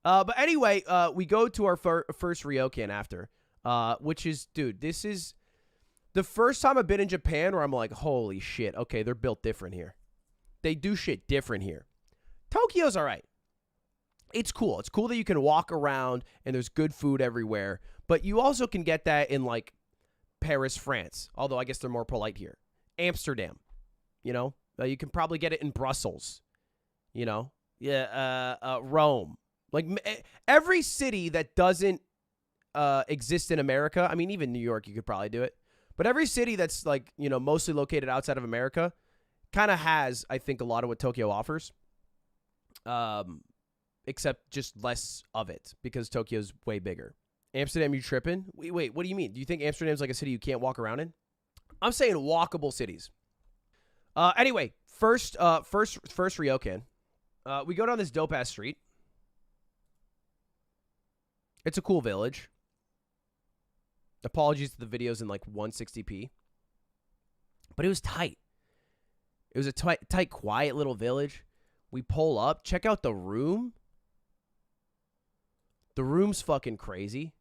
But anyway, we go to our first Ryokan after, which is, dude, this is the first time I've been in Japan where I'm like, holy shit, okay, they're built different here. They do shit different here. Tokyo's all right. It's cool. It's cool that you can walk around and there's good food everywhere. But you also can get that in, like, Paris, France. Although I guess they're more polite here. Amsterdam, you know? You can probably get it in Brussels, you know? Yeah, Rome. Like, every city that doesn't exist in America, I mean, even New York, you could probably do it. But every city that's, like, you know, mostly located outside of America kind of has, I think, a lot of what Tokyo offers. Except just less of it because Tokyo's way bigger. Amsterdam, you tripping? Wait, what do you mean? Do you think Amsterdam's like a city you can't walk around in? I'm saying walkable cities. Anyway, first Ryokan. We go down this dope-ass street. It's a cool village. Apologies to the videos in like 160p. But it was tight. It was a tight, quiet little village. We pull up. Check out the room. The room's fucking crazy.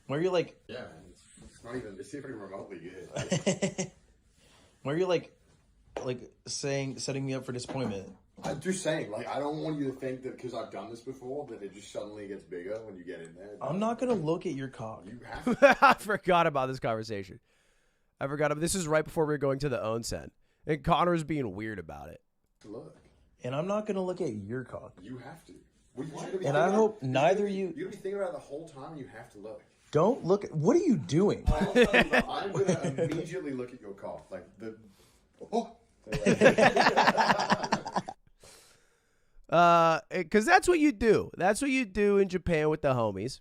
Where you're like... Yeah, it's not even remotely good. Where you're like setting me up for disappointment. I'm just saying, like, I don't want you to think that because I've done this before that it just suddenly gets bigger when you get in there. I'm not going to look at your cock. You have to. I forgot about this conversation. This is right before we were going to the Onsen. And Connor was being weird about it. Look. And I'm not going to look at your cock. You have to. And I hope neither you... You're going to be thinking about it the whole time. You have to look. Don't look at... What are you doing? I'm going to immediately look at your cock. Like, the... Oh! Because that's what you do. That's what you do in Japan with the homies.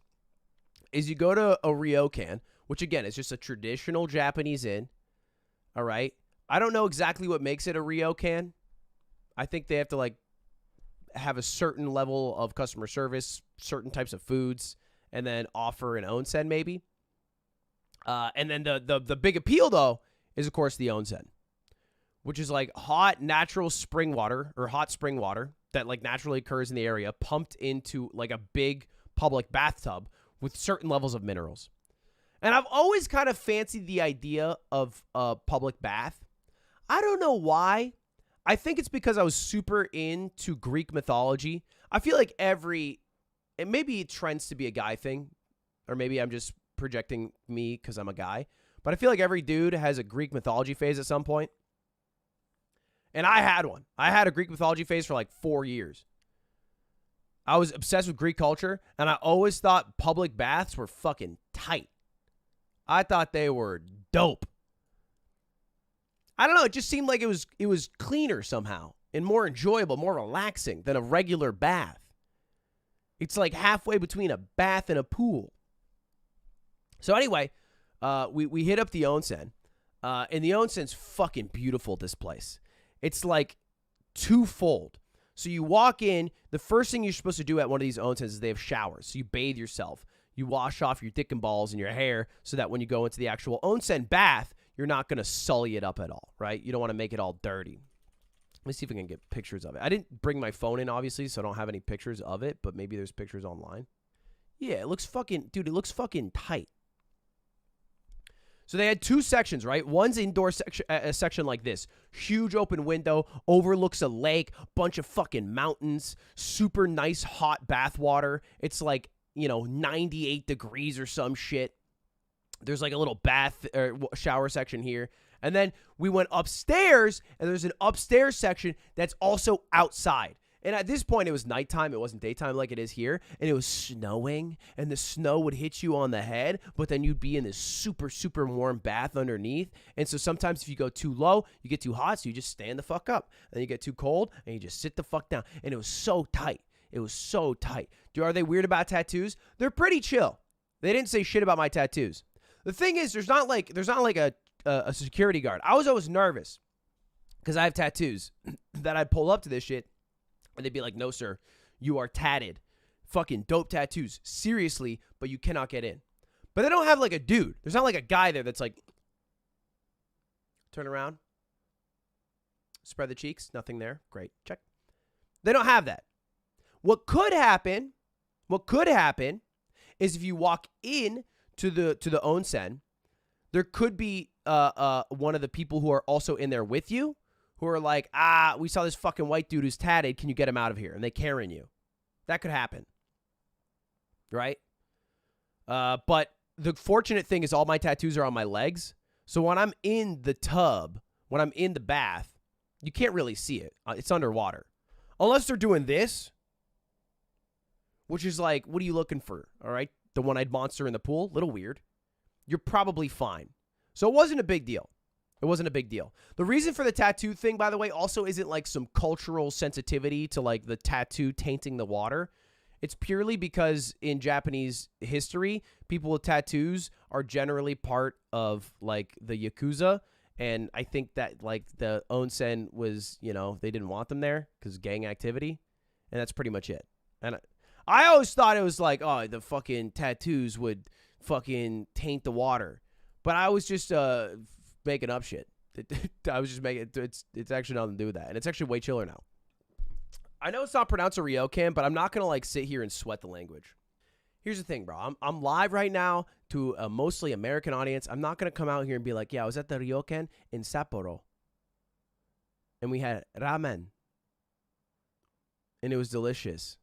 Is you go to a Ryokan, which again is just a traditional Japanese inn. All right. I don't know exactly what makes it a Ryokan. I think they have to like have a certain level of customer service, certain types of foods, and then offer an onsen maybe. And then the big appeal though is of course the onsen, which is like hot natural spring water or hot spring water that like naturally occurs in the area, pumped into like a big public bathtub with certain levels of minerals. And I've always kind of fancied the idea of a public bath. I don't know why. I think it's because I was super into Greek mythology. I feel like maybe it trends to be a guy thing, or maybe I'm just projecting me because I'm a guy. But I feel like every dude has a Greek mythology phase at some point. And I had one. I had a Greek mythology phase for like 4 years. I was obsessed with Greek culture, and I always thought public baths were fucking tight. I thought they were dope. I don't know. It just seemed like it was cleaner somehow and more enjoyable, more relaxing than a regular bath. It's like halfway between a bath and a pool. So anyway, we hit up the onsen, and the onsen's fucking beautiful, this place. It's like twofold. So you walk in, the first thing you're supposed to do at one of these onsens is they have showers. So you bathe yourself. You wash off your dick and balls and your hair so that when you go into the actual onsen bath, you're not going to sully it up at all, right? You don't want to make it all dirty. Let me see if I can get pictures of it. I didn't bring my phone in, obviously, so I don't have any pictures of it, but maybe there's pictures online. Yeah, it looks fucking, dude, it looks fucking tight. So they had two sections, right? One's indoor section, a section like this. Huge open window, overlooks a lake, bunch of fucking mountains, super nice hot bath water. It's like, 98 degrees or some shit. There's like a little bath or shower section here. And then we went upstairs, and there's an upstairs section that's also outside. And at this point, it was nighttime. It wasn't daytime like it is here. And it was snowing, and the snow would hit you on the head, but then you'd be in this super, super warm bath underneath. And so sometimes if you go too low, you get too hot, so you just stand the fuck up. And you get too cold, and you just sit the fuck down. And it was so tight. It was so tight. Are they weird about tattoos? They're pretty chill. They didn't say shit about my tattoos. The thing is, there's not like a security guard. I was always nervous because I have tattoos that I'd pull up to this shit. And they'd be like, no, sir, you are tatted. Fucking dope tattoos. Seriously, but you cannot get in. But they don't have like a dude. There's not like a guy there that's like, turn around. Spread the cheeks. Nothing there. Great. Check. They don't have that. What could happen is if you walk in to the onsen, there could be one of the people who are also in there with you who are like, we saw this fucking white dude who's tatted. Can you get him out of here? And they carrying you. That could happen. Right? But the fortunate thing is all my tattoos are on my legs. So when I'm in the tub, when I'm in the bath, you can't really see it. It's underwater. Unless they're doing this, which is like, what are you looking for? All right? The one-eyed monster in the pool? Little weird. You're probably fine. So it wasn't a big deal. It wasn't a big deal. The reason for the tattoo thing, by the way, also isn't like some cultural sensitivity to like the tattoo tainting the water. It's purely because in Japanese history, people with tattoos are generally part of like the Yakuza. And I think that like the onsen was, they didn't want them there because gang activity. And that's pretty much it. And I always thought it was like, oh, the fucking tattoos would fucking taint the water. But I was just making up shit. I was just making it's actually nothing to do with that. And it's actually way chiller now. I know it's not pronounced a Ryokan, but I'm not going to like sit here and sweat the language. Here's the thing, bro. I'm live right now to a mostly American audience. I'm not going to come out here and be like, yeah, I was at the Ryokan in Sapporo. And we had ramen. And it was delicious.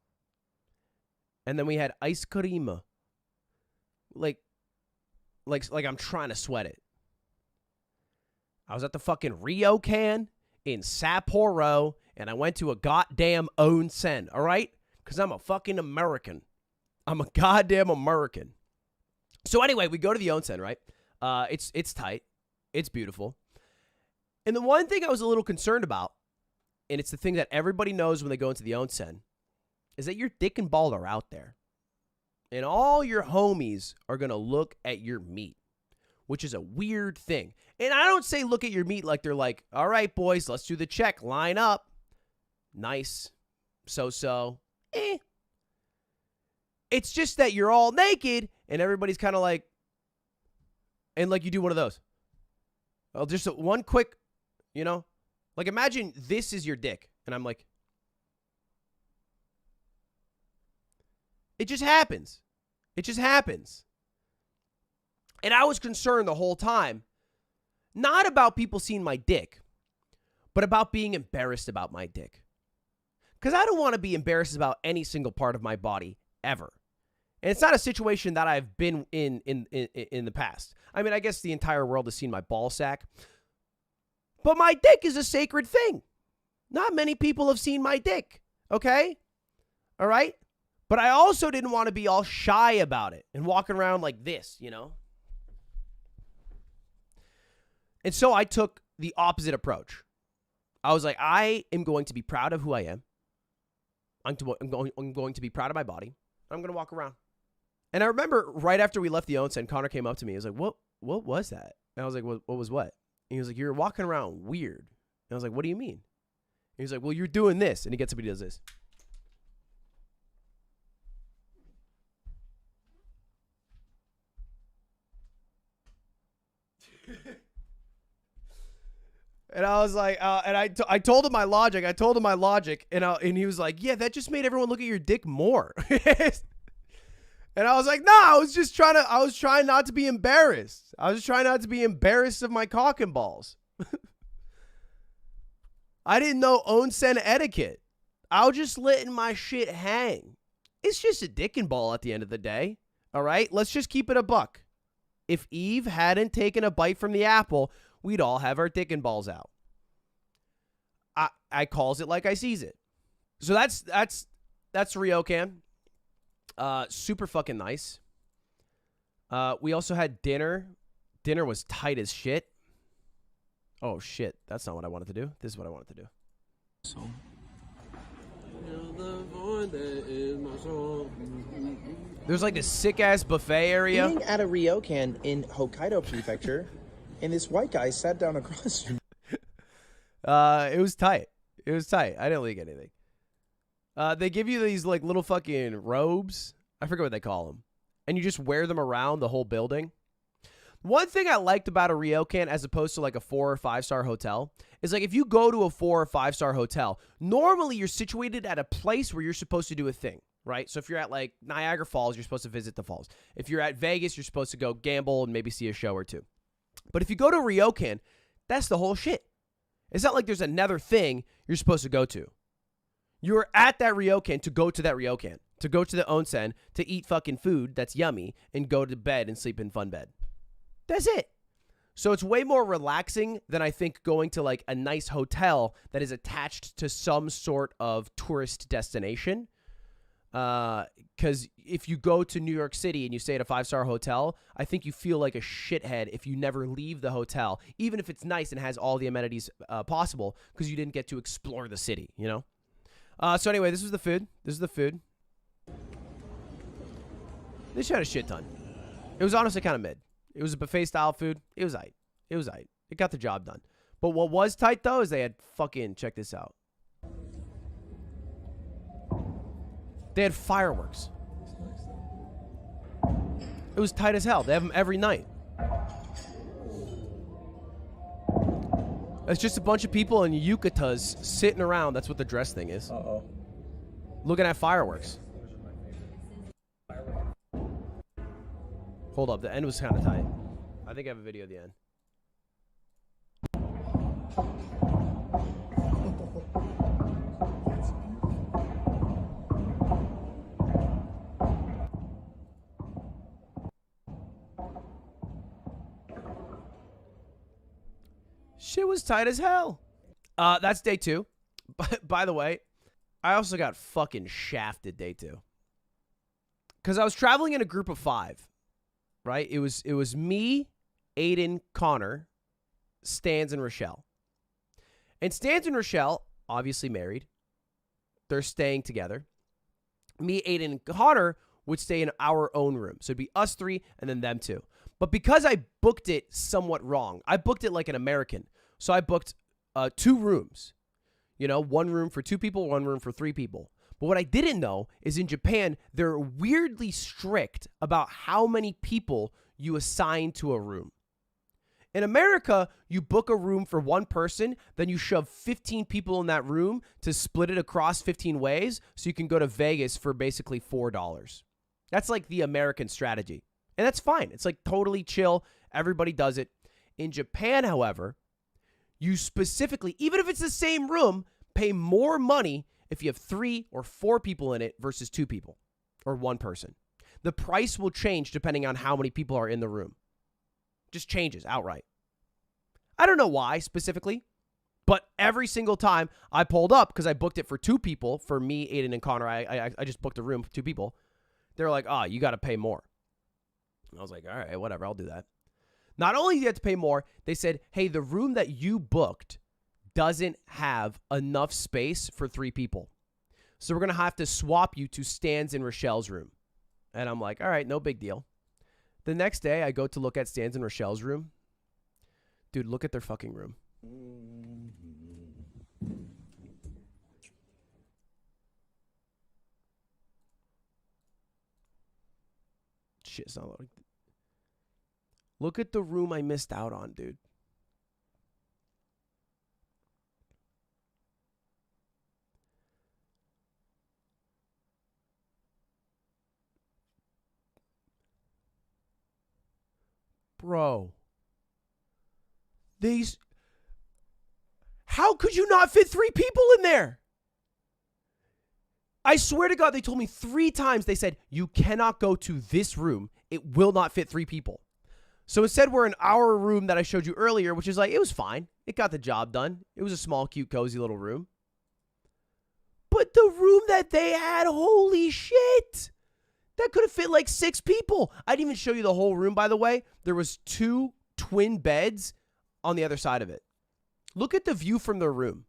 And then we had ice cream. Like I'm trying to sweat it. I was at the fucking Ryokan in Sapporo, and I went to a goddamn onsen, all right? Because I'm a fucking American. I'm a goddamn American. So anyway, we go to the onsen, right? It's tight. It's beautiful. And the one thing I was a little concerned about, and it's the thing that everybody knows when they go into the onsen, is that your dick and ball are out there. And all your homies are going to look at your meat, which is a weird thing. And I don't say look at your meat like they're like, all right, boys, let's do the check. Line up. Nice. So. It's just that you're all naked and everybody's kind of like, and like you do one of those. Well, just one quick, like imagine this is your dick. And I'm like, it just happens. It just happens. And I was concerned the whole time, not about people seeing my dick, but about being embarrassed about my dick. Because I don't want to be embarrassed about any single part of my body ever. And it's not a situation that I've been in the past. I mean, I guess the entire world has seen my ball sack. But my dick is a sacred thing. Not many people have seen my dick. Okay? All right? But I also didn't want to be all shy about it and walking around like this, And so I took the opposite approach. I was like, I am going to be proud of who I am. I'm going to be proud of my body. I'm going to walk around. And I remember right after we left the onsen, Connor came up to me. He was like, what was that? And I was like, what was what? And he was like, you're walking around weird. And I was like, what do you mean? And he was like, well, you're doing this. And he gets up and he does this. And I was like, and I told him my logic. And he was like, yeah, that just made everyone look at your dick more. And I was like, no, I was trying not to be embarrassed. I was trying not to be embarrassed of my cock and balls. I didn't know onsen etiquette. I was just letting my shit hang. It's just a dick and ball at the end of the day. All right, let's just keep it a buck. If Eve hadn't taken a bite from the apple, we'd all have our dick and balls out. I calls it like I sees it. So that's Ryokan. Super fucking nice. We also had dinner. Dinner was tight as shit. Oh shit, that's not what I wanted to do. This is what I wanted to do. So. There's like this sick ass buffet area. Eating at a Ryokan in Hokkaido Prefecture, and this white guy sat down across from it was tight. I didn't leak anything. They give you these like little fucking robes. I forget what they call them. And you just wear them around the whole building. One thing I liked about a Ryokan as opposed to like a 4 or 5 star hotel is like if you go to a 4 or 5 star hotel, normally you're situated at a place where you're supposed to do a thing, right? So if you're at like Niagara Falls, you're supposed to visit the falls. If you're at Vegas, you're supposed to go gamble and maybe see a show or two. But if you go to Ryokan, that's the whole shit. It's not like there's another thing you're supposed to go to. You're at that Ryokan to go to that Ryokan, to go to the onsen, to eat fucking food that's yummy, and go to bed and sleep in fun bed. That's it. So it's way more relaxing than I think going to like a nice hotel that is attached to some sort of tourist destination. Because if you go to New York City and you stay at a 5-star hotel, I think you feel like a shithead if you never leave the hotel, even if it's nice and has all the amenities possible, because you didn't get to explore the city, you know? So anyway, this was the food. This is the food. They had a shit ton. It was honestly kind of mid. It was a buffet style food. It was aight. It was aight. It got the job done. But what was tight though is they had fucking, check this out. They had fireworks. It was tight as hell. They have them every night. It's just a bunch of people in yukatas sitting around. That's what the dress thing is. Uh-oh. Looking at fireworks. Hold up, the end was kind of tight. I think I have a video of the end. Shit was tight as hell. That's day 2. By the way, I also got fucking shafted day 2. Because I was traveling in a group of 5. Right? It was me, Aiden, Connor, Stans, and Rochelle. And Stans and Rochelle, obviously married. They're staying together. Me, Aiden, and Connor would stay in our own room. So it'd be us 3 and then them 2. But because I booked it somewhat wrong, I booked it like an American. So I booked 2 rooms. You know, 1 room for 2 people, 1 room for 3 people. But what I didn't know is in Japan, they're weirdly strict about how many people you assign to a room. In America, you book a room for 1 person, then you shove 15 people in that room to split it across 15 ways so you can go to Vegas for basically $4. That's like the American strategy. And that's fine. It's like totally chill. Everybody does it. In Japan, however, you specifically, even if it's the same room, pay more money if you have 3 or 4 people in it versus 2 people or 1 person. The price will change depending on how many people are in the room. Just changes outright. I don't know why specifically, but every single time I pulled up, because I booked it for 2 people, for me, Aiden, and Connor, I just booked a room for 2 people. They're like, oh, you got to pay more. I was like, all right, whatever, I'll do that. Not only do you have to pay more, they said, hey, the room that you booked doesn't have enough space for 3 people. So we're going to have to swap you to Stan's and Rochelle's room. And I'm like, all right, no big deal. The next day, I go to look at Stan's and Rochelle's room. Dude, look at their fucking room. Shit, it's not loading. Look at the room I missed out on, dude. Bro. How could you not fit 3 people in there? I swear to God, they told me 3 times. They said, you cannot go to this room. It will not fit 3 people. So instead, we're in our room that I showed you earlier, which is like, it was fine. It got the job done. It was a small, cute, cozy little room. But the room that they had, holy shit. That could have fit like 6 people. I didn't even show you the whole room, by the way. There was 2 twin beds on the other side of it. Look at the view from their room.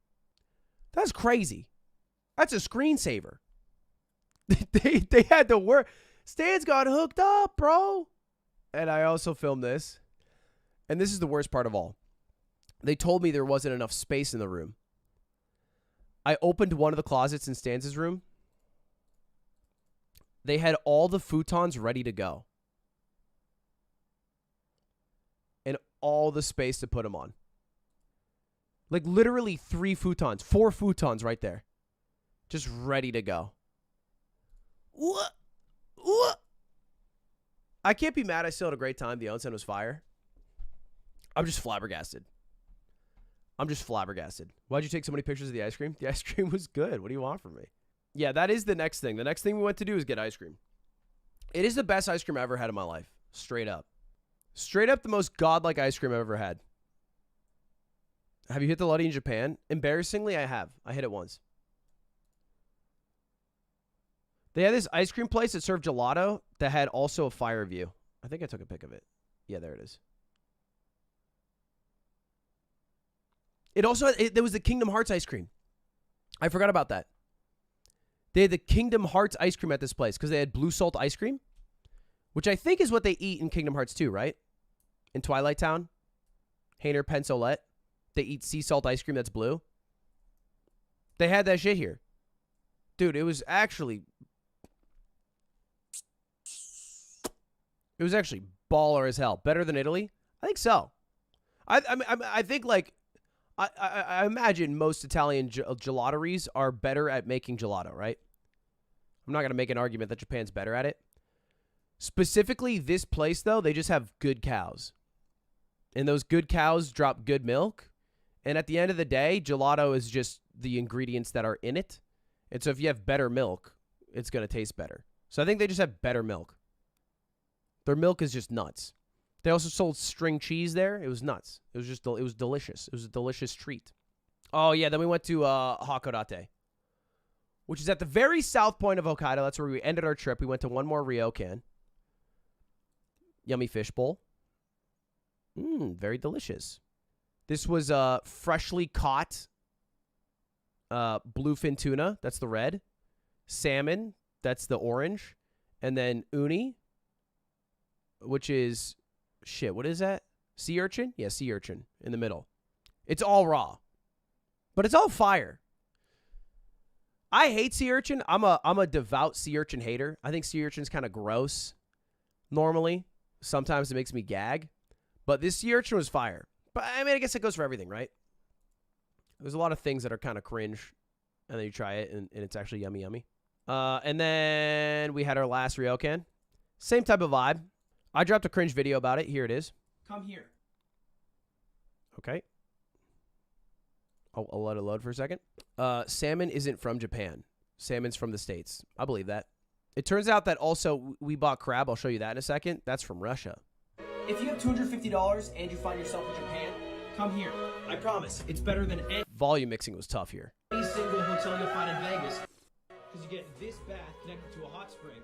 That's crazy. That's a screensaver. They had to work. Stan's got hooked up, bro. And I also filmed this. And this is the worst part of all. They told me there wasn't enough space in the room. I opened one of the closets in Stan's room. They had all the futons ready to go. all the space to put them on. Like literally 4 futons right there. Just ready to go. What? I can't be mad. I still had a great time. The onsen was fire. I'm just flabbergasted. Why'd you take so many pictures of the ice cream? The ice cream was good. What do you want from me? Yeah, that is the next thing. The next thing we went to do is get ice cream. It is the best ice cream I ever had in my life. Straight up. Straight up the most godlike ice cream I've ever had. Have you hit the Luddy in Japan? Embarrassingly, I have. I hit it once. They had this ice cream place that served gelato that had also a fire view. I think I took a pic of it. Yeah, there it is. It also there was the Kingdom Hearts ice cream. I forgot about that. They had the Kingdom Hearts ice cream at this place because they had blue salt ice cream, which I think is what they eat in Kingdom Hearts 2, right? In Twilight Town, Hainer Pensolette, they eat sea salt ice cream that's blue. They had that shit here. Dude, it was actually baller as hell. Better than Italy? I think so. I think like I imagine most Italian gelateries are better at making gelato, right? I'm not going to make an argument that Japan's better at it. Specifically, this place, though, they just have good cows. And those good cows drop good milk. And at the end of the day, gelato is just the ingredients that are in it. And so if you have better milk, it's going to taste better. So I think they just have better milk. Their milk is just nuts. They also sold string cheese there. It was nuts. It was delicious. It was a delicious treat. Oh, yeah. Then we went to Hokkaido, which is at the very south point of Hokkaido. That's where we ended our trip. We went to one more Ryokan. Yummy fish bowl. Very delicious. This was freshly caught bluefin tuna. That's the red. Salmon. That's the orange. And then uni, which is... Shit, what is that? Sea urchin? Yeah, sea urchin in the middle. It's all raw. But it's all fire. I hate sea urchin. I'm a devout sea urchin hater. I think sea urchin's kind of gross normally. Sometimes it makes me gag. But this sea urchin was fire. But I mean, I guess it goes for everything, right? There's a lot of things that are kind of cringe. And then you try it, and it's actually yummy, yummy. And then we had our last Ryokan. Same type of vibe. I dropped a cringe video about it. Here it is. Come here. Okay. I'll let it load for a second. Salmon isn't from Japan. Salmon's from the States. I believe that. It turns out that also we bought crab. I'll show you that in a second. That's from Russia. If you have $250 and you find yourself in Japan, come here. I promise. It's better than any... Volume mixing was tough here. Any single hotel you'll find in Vegas. Because you get this bath connected to a hot spring.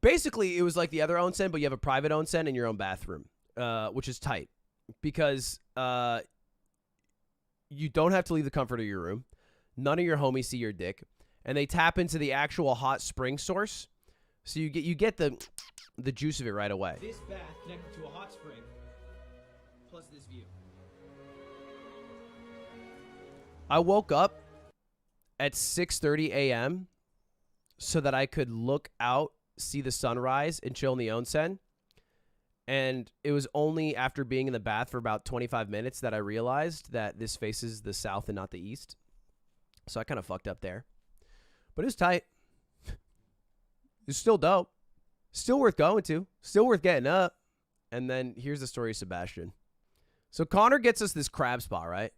Basically, it was like the other onsen, but you have a private onsen in your own bathroom, which is tight because you don't have to leave the comfort of your room. None of your homies see your dick, and they tap into the actual hot spring source, so you get the juice of it right away. This bath connected to a hot spring, plus this view. I woke up at 6:30 a.m. so that I could look out, see the sunrise, and chill in the onsen. And it was only after being in the bath for about 25 minutes that I realized that this faces the south and not the east. So I kind of fucked up there. But it was tight. It's still dope. Still worth going to. Still worth getting up. And then here's the story of Sebastian. So Connor gets us this crab spot, right?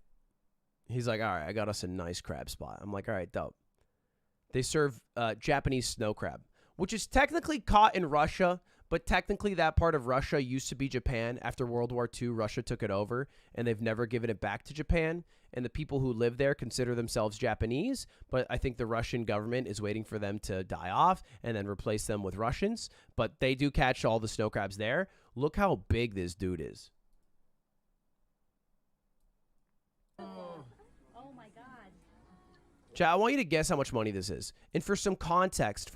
He's like, all right, I got us a nice crab spot. I'm like, all right, dope. They serve Japanese snow crab, which is technically caught in Russia, but technically that part of Russia used to be Japan. After World War II, Russia took it over, and they've never given it back to Japan. And the people who live there consider themselves Japanese, but I think the Russian government is waiting for them to die off and then replace them with Russians. But they do catch all the snow crabs there. Look how big this dude is. Chat, I want you to guess how much money this is. And for some context,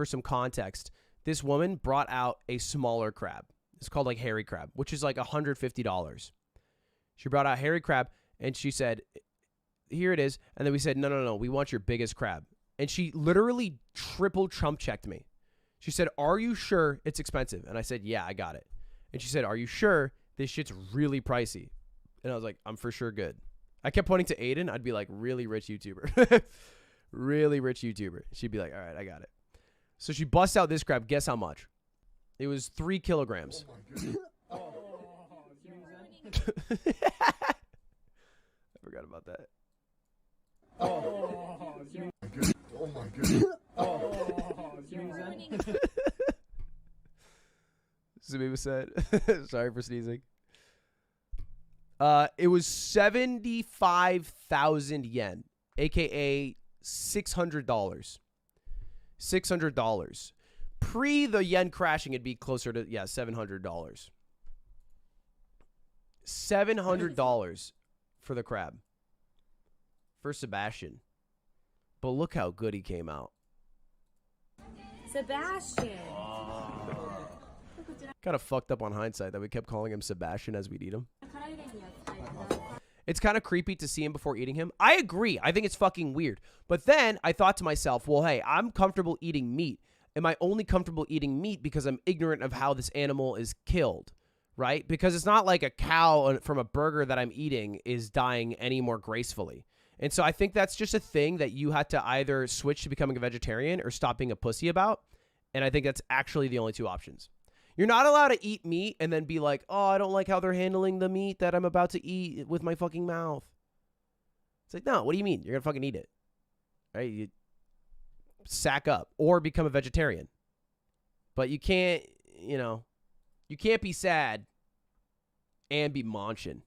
this woman brought out a smaller crab. It's called like hairy crab, which is like $150. She brought out hairy crab, and she said, here it is. And then we said, no, we want your biggest crab. And she literally triple chump checked me. She said, are you sure it's expensive? And I said, yeah, I got it. And she said, are you sure This shit's really pricey. And I was like, I'm for sure good. I kept pointing to Aiden. I'd be like, really rich YouTuber. Really rich YouTuber. She'd be like, all right, I got it. So she busts out this crab. Guess how much? It was 3 kilograms. Oh my goodness. I forgot about that. Oh my goodness. Samima said. Sorry for sneezing. It was 75,000 yen, aka $600. $600. Pre the yen crashing, it'd be closer to $700. $700 for the crab. For Sebastian. But look how good he came out. Sebastian. Kind of fucked up on hindsight that we kept calling him Sebastian as we'd eat him. It's kind of creepy to see him before eating him. I agree. I think it's fucking weird. But then I thought to myself, well, hey, I'm comfortable eating meat. Am I only comfortable eating meat because I'm ignorant of how this animal is killed, right? Because it's not like a cow from a burger that I'm eating is dying any more gracefully. And so I think that's just a thing that you had to either switch to becoming a vegetarian or stop being a pussy about. And I think that's actually the only two options. You're not allowed to eat meat and then be like, oh, I don't like how they're handling the meat that I'm about to eat with my fucking mouth. It's like, no, what do you mean? You're going to fucking eat it. Right? You sack up or become a vegetarian. But you can't, you can't be sad and be munching.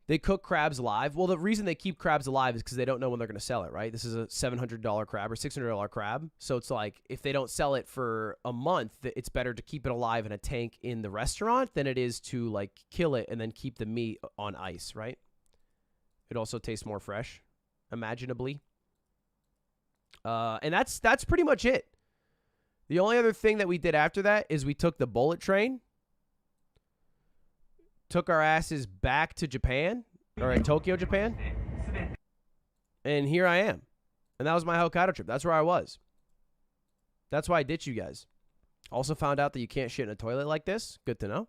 They cook crabs live. Well, the reason they keep crabs alive is because they don't know when they're going to sell it, right? This is a $700 crab or $600 crab. So it's like if they don't sell it for a month, it's better to keep it alive in a tank in the restaurant than it is to like kill it and then keep the meat on ice, right? It also tastes more fresh, imaginably. And that's pretty much it. The only other thing that we did after that is we took the bullet train. Took our asses back to Japan, or in Tokyo, Japan. And here I am. And that was my Hokkaido trip. That's where I was. That's why I ditched you guys. Also found out that you can't shit in a toilet like this. Good to know.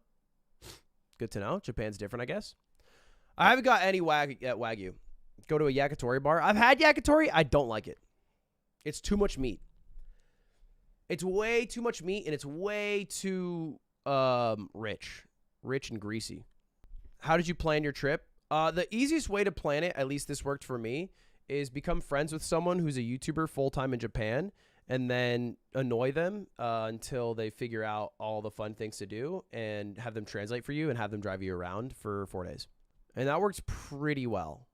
Good to know. Japan's different, I guess. I haven't got any Wagyu. Go to a yakitori bar. I've had yakitori. I don't like it. It's too much meat. It's way too much meat, and it's way too rich and greasy. How did you plan your trip? The easiest way to plan it, at least this worked for me, is become friends with someone who's a YouTuber full-time in Japan and then annoy them until they figure out all the fun things to do and have them translate for you and have them drive you around for 4 days. And that works pretty well.